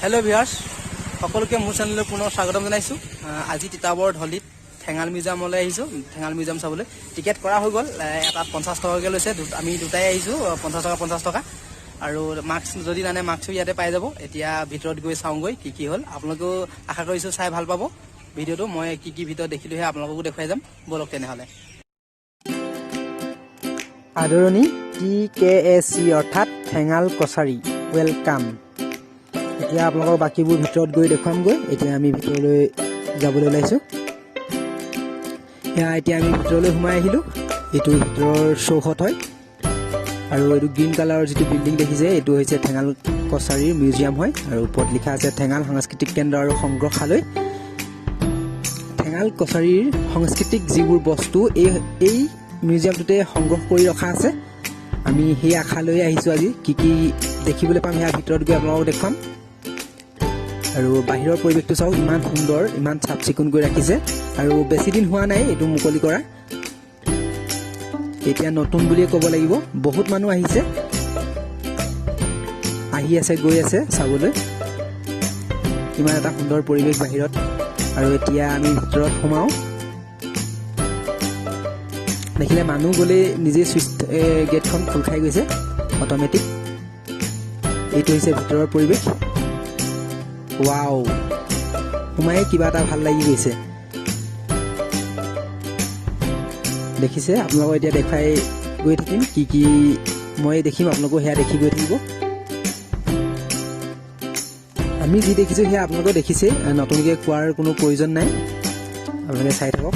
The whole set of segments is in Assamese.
हेलो ভিউয়াৰ্স সকলকে মোৰ চেনেললৈ পুনৰ স্বাগতম জনাইছো আজি তিতাবৰ ধলিত ঠেঙাল মিউজিয়ামলৈ আহিছো ঠেঙাল মিউজিয়াম চাবলৈ টিকেট কৰা হৈ গল এটা 50 টকাকৈ লৈছে আমি দুটাই আহিছো 50 টকা আৰু মাস্ক যদি নানে মাস্কও ইয়াতে পাই যাব এতিয়া ভিতৰত গৈ চাওঁগৈ কি হল আপোনালোকেও আশা কৰিছো চাই ভাল পাব ভিডিওটো মই কি ভিতৰত দেখিলো হে আপোনালোককো দেখুৱাই যাম বলক তেনেহলে আদৰণি টিকেএসি অৰ্থাৎ ঠেঙাল কছাৰী ওয়েলকাম এতিয়া আপোনালোকৰ বাকিবোৰ ভিতৰত গৈ দেখুৱামগৈ এতিয়া আমি ভিতৰলৈ যাবলৈ ওলাইছো এতিয়া আমি ভিতৰলৈ সোমাই আহিলো এইটো ভিতৰৰ চৌহদ হয় আৰু এইটো গ্ৰীণ কালাৰৰ যিটো বিল্ডিং দেখিছে এইটো হৈছে ঠেঙাল কছাৰীৰ মিউজিয়াম হয় আৰু ওপৰত লিখা আছে ঠেঙাল সাংস্কৃতিক কেন্দ্ৰ আৰু সংগ্ৰহালয় ঠেঙাল কছাৰীৰ সাংস্কৃতিক যিবোৰ বস্তু এই মিউজিয়ামটোতে সংগ্ৰহ কৰি ৰখা আছে আমি সেই আশালৈ আহিছো আজি কি দেখিবলৈ পাম ইয়াৰ ভিতৰত গৈ আপোনালোকক দেখুৱাম আৰু বাহিৰৰ পৰিৱেশটো চাওক ইমান সুন্দৰ ইমান চাফ চিকুণ কৰি ৰাখিছে আৰু বেছি দিন হোৱা নাই এইটো মুকলি কৰা এতিয়া নতুন বুলি ক'ব লাগিব বহুত মানুহ আহিছে আহি আছে গৈ আছে চাবলৈ ইমান এটা সুন্দৰ পৰিৱেশ বাহিৰত আৰু এতিয়া আমি ভিতৰত সোমাও দেখিলে মানুহ গলে নিজে সুইচ গেটখন খোল খাই গৈছে অটোমেটিক এইটো হৈছে ভিতৰৰ পৰিৱেশ ওয়াও সোমাই কিবা এটা ভাল লাগি গৈছে দেখিছে আপোনালোকক এতিয়া দেখাই গৈ থাকিম কি মই দেখিম আপোনালোকক হেয়া দেখি গৈ থাকিব আমি যি দেখিছো হেয়া আপোনালোকে দেখিছে নতুনকৈ কোৱাৰ কোনো প্ৰয়োজন নাই আপোনালোকে চাই থাকক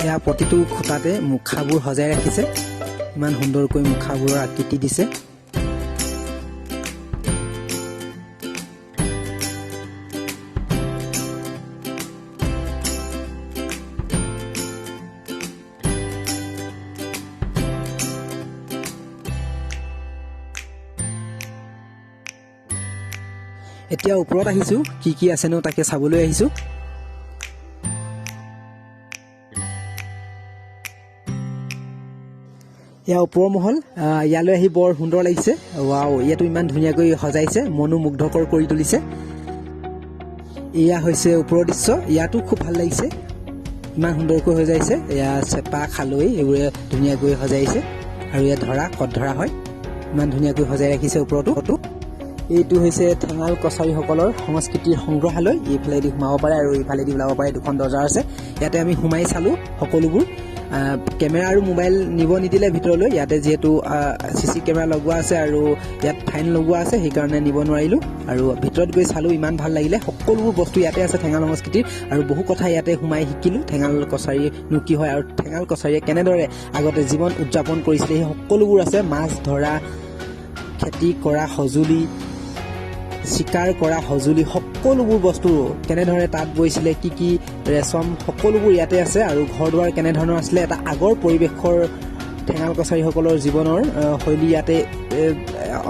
এয়া প্ৰতিটো খুঁটাতে মুখাবোৰ সজাই ৰাখিছে ইমান সুন্দৰকৈ মুখাবোৰৰ আকৃতি দিছে এতিয়া ওপৰত আহিছো কি আছেনো তাকে চাবলৈ আহিছো ইয়া ওপৰ মহল ইয়ালৈ আহি বৰ সুন্দৰ লাগিছে ওয়াও ইয়াতো ইমান ধুনীয়াকৈ সজাইছে মনোমুগ্ধকৰ কৰি তুলিছে ইয়া হৈছে ওপৰৰ দৃশ্য ইয়াতো খুব ভাল লাগিছে ইমান সুন্দৰকৈ সজাইছে ইয়া চেপা খালৈ এইবোৰে ধুনীয়াকৈ সজাইছে আৰু ইয়া কট ধৰা হয় ইমান ধুনীয়াকৈ সজাই ৰাখিছে ওপৰতো এইটো হৈছে ঠেঙাল কছাৰীসকলৰ সংস্কৃতিৰ সংগ্ৰহালয় এইফালেদি সোমাব পাৰে আৰু এইফালেদি ওলাব পাৰে দুখন দৰজা আছে ইয়াতে আমি সোমাই চালো সকলোবোৰ কেমেৰা আৰু মোবাইল নিব নিদিলে ভিতৰলৈ ইয়াতে যেহেতু সিসি কেমেৰা লগোৱা আছে আৰু ইয়াত ফাইন লগোৱা আছে সেইকাৰণে নিব নোৱাৰিলো আৰু ভিতৰত গৈ চালো ইমান ভাল লাগিলে সকলোবোৰ বস্তু ইয়াতে আছে ঠেঙাল সংস্কৃতিৰ আৰু বহু কথা ইয়াতে সোমাই শিকিলো ঠেঙাল কছাৰীনো কি হয় আৰু ঠেঙাল কছাৰীয়ে কেনেদৰে আগতে জীৱন উদযাপন কৰিছিলে সেই সকলোবোৰ আছে মাছ ধৰা খেতি কৰা সঁজুলি শিকাৰ কৰা সঁজুলি সকলোবোৰ বস্তু কেনেধৰণে তাত বৈছিলে কি ৰেচম সকলোবোৰ ইয়াতে আছে আৰু ঘৰ দুৱাৰ কেনেধৰণৰ আছিলে এটা আগৰ পৰিৱেশৰ ঠেঙাল কছাৰীসকলৰ জীৱনৰ শৈলী ইয়াতে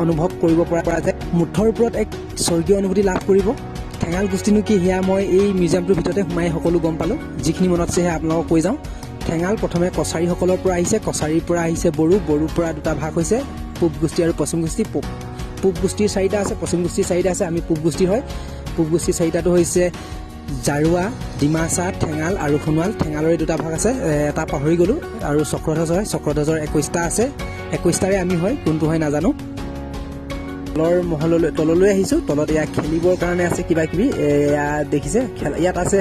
অনুভৱ কৰিব পৰা যায় মুঠৰ ওপৰত এক স্বৰ্গীয় অনুভূতি লাভ কৰিব ঠেঙাল গোষ্ঠীনো কি সেয়া মই এই মিউজিয়ামটোৰ ভিতৰতে সোমাই সকলো গম পালোঁ যিখিনি মনত আছে সেয়া আপোনালোকক কৈ যাওঁ ঠেঙাল প্ৰথমে কছাৰীসকলৰ পৰা আহিছে কছাৰীৰ পৰা আহিছে বড়োৰ পৰা দুটা ভাগ হৈছে পূব গোষ্ঠী আৰু পশ্চিম গোষ্ঠী পূব গোষ্ঠীৰ চাৰিটা আছে পশ্চিম গোষ্ঠীৰ চাৰিটা আছে আমি পূব গোষ্ঠীৰ হয় পূব গোষ্ঠীৰ চাৰিটাটো হৈছে জাৰুৱা ডিমাচা ঠেঙাল আৰু সোণোৱাল ঠেঙালৰে দুটা ভাগ আছে এটা পাহৰি গ'লোঁ আৰু চক্ৰধ্বজ হয় চক্ৰধ্বজৰ 21টা আছে 21টাৰে আমি হয় কোনটো হয় নাজানো তললৈ আহিছোঁ তলত এয়া খেলিবৰ কাৰণে আছে কিবা কিবি এয়া দেখিছে ইয়াত আছে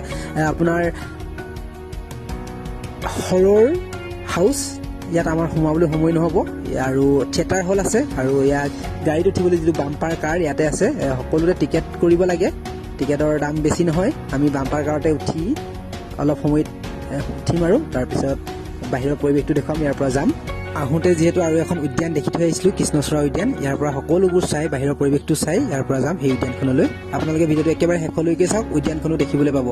আপোনাৰ হৰৰ হাউচ ইয়াত আমাৰ সোমাবলৈ সময় নহ'ব আৰু থিয়েটাৰ হল আছে আৰু ইয়াত গাড়ীত উঠিবলৈ যিটো বাম্পাৰ কাৰ ইয়াতে আছে সকলোতে টিকেট কৰিব লাগে টিকেটৰ দাম বেছি নহয় আমি বাম্পাৰ কাৰতে উঠি অলপ সময়ত উঠিম আৰু তাৰপিছত বাহিৰৰ পৰিৱেশটো দেখুৱাম ইয়াৰ পৰা যাম আহোঁতে যিহেতু আৰু এখন উদ্যান দেখি থৈ আহিছিলোঁ কৃষ্ণচূড়া উদ্যান ইয়াৰ পৰা সকলোবোৰ চাই বাহিৰৰ পৰিৱেশটো চাই ইয়াৰ পৰা যাম সেই উদ্যানখনলৈ আপোনালোকে ভিডিঅ'টো একেবাৰে শেষলৈকে চাওক উদ্যানখনো দেখিবলৈ পাব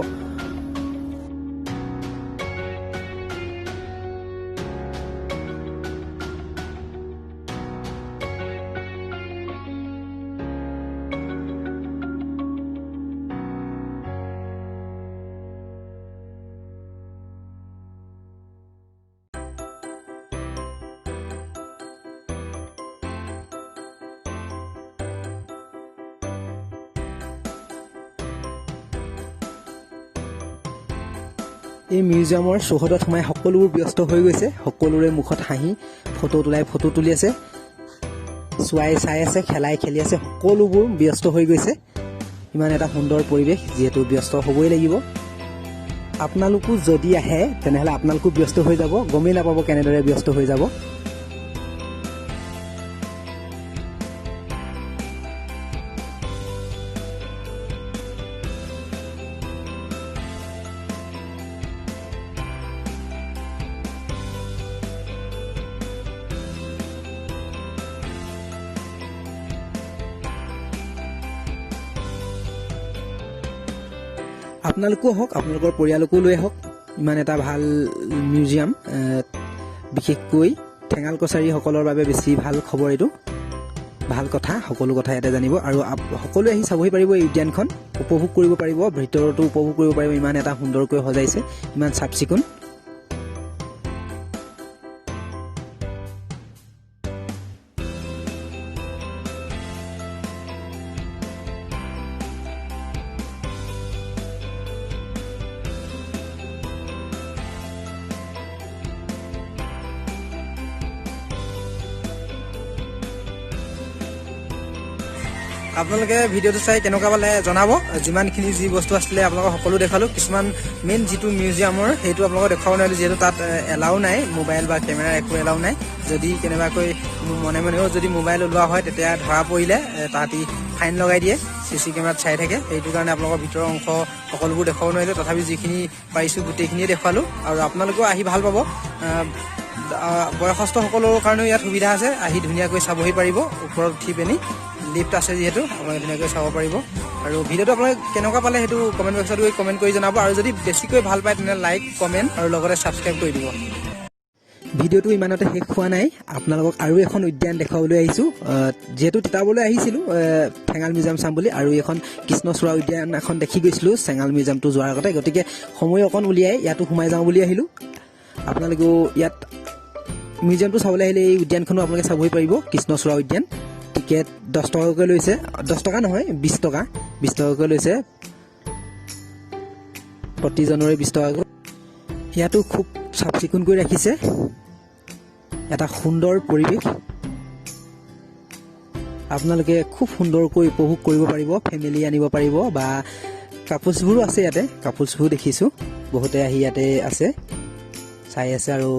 এই মিউজিয়ামৰ চৌহদত সোমাই সকলোবোৰ ব্যস্ত হৈ গৈছে, সকলোৰে মুখত হাঁহি, ফটো তুলি আছে, চোৱাই চাই আছে, খেলাই খেলি আছে, সকলোবোৰ ব্যস্ত হৈ গৈছে। ইমান এটা সুন্দৰ পৰিৱেশ, যিহেতু ব্যস্ত হ'বই লাগিব। আপোনালোকো যদি আহে তেনেহ'লে আপোনালোকো ব্যস্ত হৈ যাব, গমেই নাপাব কেনেদৰে ব্যস্ত হৈ যাব। আপোনালোকো আহক, আপোনালোকৰ পৰিয়ালকো লৈ আহক। ইমান এটা ভাল মিউজিয়াম, বিশেষকৈ ঠেঙাল কছাৰীসকলৰ বাবে বেছি ভাল খবৰ এইটো। ভাল কথা, সকলো কথা ইয়াতে জানিব আৰু সকলোৱে আহি চাবহি পাৰিব। এই উদ্যানখন উপভোগ কৰিব পাৰিব, ভিতৰতো উপভোগ কৰিব পাৰিব। ইমান এটা সুন্দৰকৈ সজাইছে, ইমান চাফ চিকুণ। আপোনালোকে ভিডিঅ'টো চাই কেনেকুৱা পালে জনাব। যিমানখিনি যি বস্তু আছিলে আপোনালোকক সকলো দেখালোঁ। কিছুমান মেইন যিটো মিউজিয়ামৰ সেইটো আপোনালোকক দেখাব নোৱাৰিলোঁ, যিহেতু তাত এলাও নাই, মোবাইল বা কেমেৰা একো এলাও নাই। যদি কেনেবাকৈ মনেও যদি মোবাইল ওলোৱা হয় তেতিয়া ধৰা পৰিলে তাহাঁতি ফাইন লগাই দিয়ে, CC কেমেৰাত চাই থাকে। সেইটো কাৰণে আপোনালোকৰ ভিতৰৰ অংশ সকলোবোৰ দেখাব নোৱাৰিলোঁ। তথাপি যিখিনি পাৰিছোঁ গোটেইখিনিয়ে দেখুৱালোঁ আৰু আপোনালোকেও আহি ভাল পাব। বয়সস্থসকলৰ কাৰণেও ইয়াত সুবিধা আছে, আহি ধুনীয়াকৈ চাবহি পাৰিব। ওপৰত উঠি পিনি লিফ্ট আছে যিহেতু আপোনালোকে ধুনীয়াকৈ চাব পাৰিব। আৰু ভিডিঅ'টো আপোনালোকে কেনেকুৱা পালে সেইটো কমেণ্ট বক্সত গৈ কমেণ্ট কৰি জনাব। আৰু যদি বেছিকৈ ভাল পায় তেনেহ'লে লাইক, কমেণ্ট আৰু লগতে ছাবস্ক্ৰাইব কৰি দিব। ভিডিঅ'টো ইমানতে শেষ হোৱা নাই, আপোনালোকক আৰু এখন উদ্যান দেখাবলৈ আহিছোঁ। যিহেতু তিতাবৰলৈ আহিছিলোঁ ঠেঙাল মিউজিয়াম চাম বুলি, আৰু এখন কৃষ্ণচূড়া উদ্যান এখন দেখি গৈছিলোঁ চেঙাল মিউজিয়ামটো যোৱাৰ আগতে। গতিকে সময় অকণ উলিয়াই ইয়াতো সোমাই যাওঁ বুলি আহিলোঁ। আপোনালোকেও ইয়াত মিউজিয়ামটো চাবলৈ আহিলে এই উদ্যানখনো আপোনালোকে চাবহি পাৰিব। কৃষ্ণচূড়া উদ্যান। টিকেট 10 টকাকৈ লৈছে, 10 টকা নহয় 20 টকা, 20 টকাকৈ লৈছে প্ৰতিজনৰে 20 টকাকৈ। ইয়াতো খুব চাফ চিকুণকৈ ৰাখিছে, এটা সুন্দৰ পৰিৱেশ আপোনালোকে খুব সুন্দৰকৈ উপভোগ কৰিব পাৰিব। ফেমিলি আনিব পাৰিব বা কাপোলছবোৰো আছে ইয়াতে, কাপোলছবোৰ দেখিছোঁ বহুতে আহি ইয়াতে আছে, চাই আছে আৰু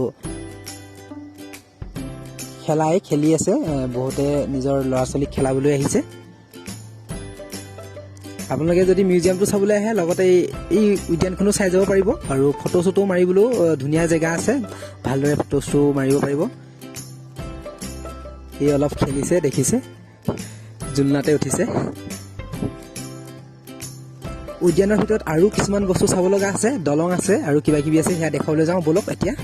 খেলি আছে। বহুতে নিজৰ ল'ৰা ছোৱালীক খেলাবলৈ আহিছে। আপোনালোকে যদি মিউজিয়ামটো চাবলৈ আহে লগতে এই উদ্যানখনো চাই যাব পাৰিব আৰু ফটো চটো মাৰিবলৈও ধুনীয়া জেগা আছে, ভালদৰে ফটো চটো মাৰিব পাৰিব। এই অলপ খেলিছে দেখিছে, জুলনাতে উঠিছে। উদ্যানৰ ভিতৰত আৰু কিছুমান বস্তু চাব লগা আছে, দলং আছে আৰু কিবা কিবি আছে, সেয়া দেখাবলৈ যাওঁ ব'লক এতিয়া।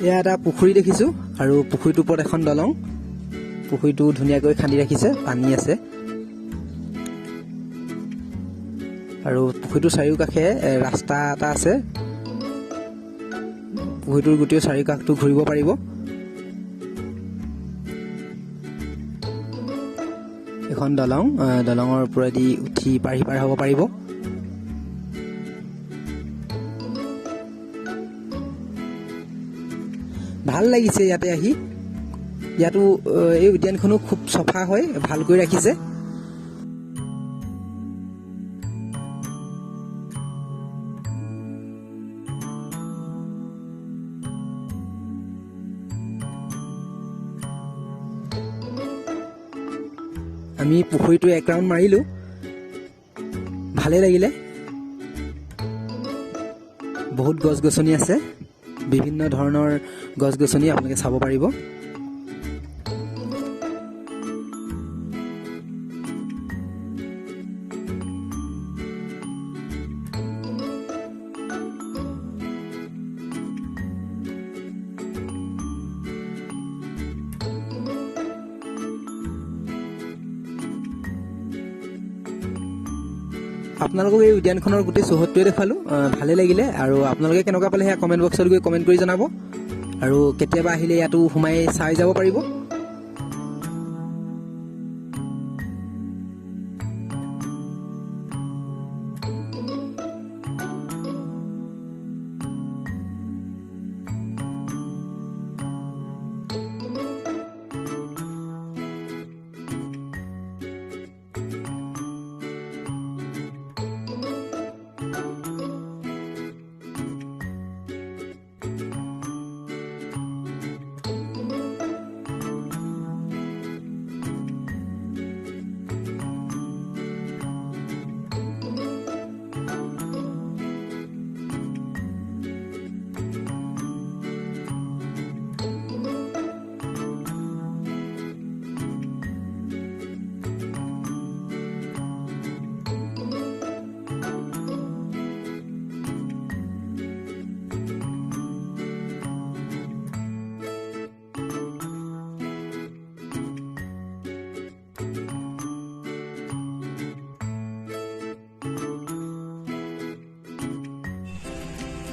এয়া এটা পুখুৰী দেখিছোঁ আৰু পুখুৰীটোৰ ওপৰত এখন দলং। পুখুৰীটো ধুনীয়াকৈ খান্দি ৰাখিছে, পানী আছে আৰু পুখুৰীটোৰ চাৰিওকাষে ৰাস্তা এটা আছে। পুখুৰীটোৰ গোটেই চাৰিওকাষটো ঘূৰিব পাৰিব। এখন দলং, দলঙৰ ওপৰেদি উঠি পাৰ হ'ব পাৰিব। ভাল লাগিছে ইয়াতে আহি। ইয়াতো এই উদ্যানখনো খুব চফা হয়, ভালকৈ ৰাখিছে। আমি পুখুৰীটো এক ৰাউণ্ড মাৰিলোঁ, ভালেই লাগিলে। বহুত গছ গছনি আছে, বিভিন্ন ধৰণৰ গছ গছনি আপোনালোকে চাব পাৰিব। আপোনালোকক এই উদ্যানখনৰ গোটেই চৌহদটোৱে দেখালোঁ, ভালেই লাগিলে। আৰু আপোনালোকে কেনেকুৱা পালে সেয়া কমেণ্ট বক্সত গৈ কমেণ্ট কৰি জনাব। আৰু কেতিয়াবা আহিলে ইয়াতো সোমাই চাই যাব পাৰিব।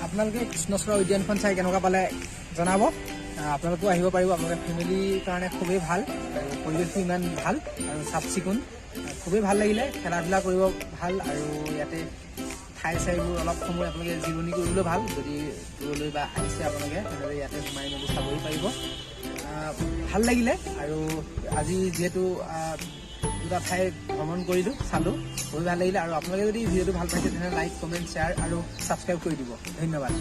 আপোনালোকে কৃষ্ণচূড়া উদ্যানখন চাই কেনেকুৱা পালে জনাব। আপোনালোকেও আহিব পাৰিব, আপোনালোকে ফেমিলিৰ কাৰণে খুবেই ভাল, আৰু পৰিৱেশটো ইমান ভাল আৰু চাফ চিকুণ, খুবেই ভাল লাগিলে। খেলা ধূলা কৰিব ভাল, আৰু ইয়াতে ঠাই চাইবোৰ অলপ সময় আপোনালোকে জিৰণি কৰিবলৈ ভাল। যদি দূৰলৈ বা আহিছে আপোনালোকে, তেনেহ'লে ইয়াতে সোমাই মেলি চাবই পাৰিব। ভাল লাগিলে। আৰু আজি যিহেতু দুটা ঠাই ভ্ৰমণ কৰিলোঁ, চালোঁ, বহুত ভাল লাগিলে। আৰু আপোনালোকে যদি ভিডিঅ'টো ভাল পাইছে তেনেহ'লে লাইক, কমেণ্ট, শ্বেয়াৰ আৰু ছাবস্ক্ৰাইব কৰি দিব। ধন্যবাদ।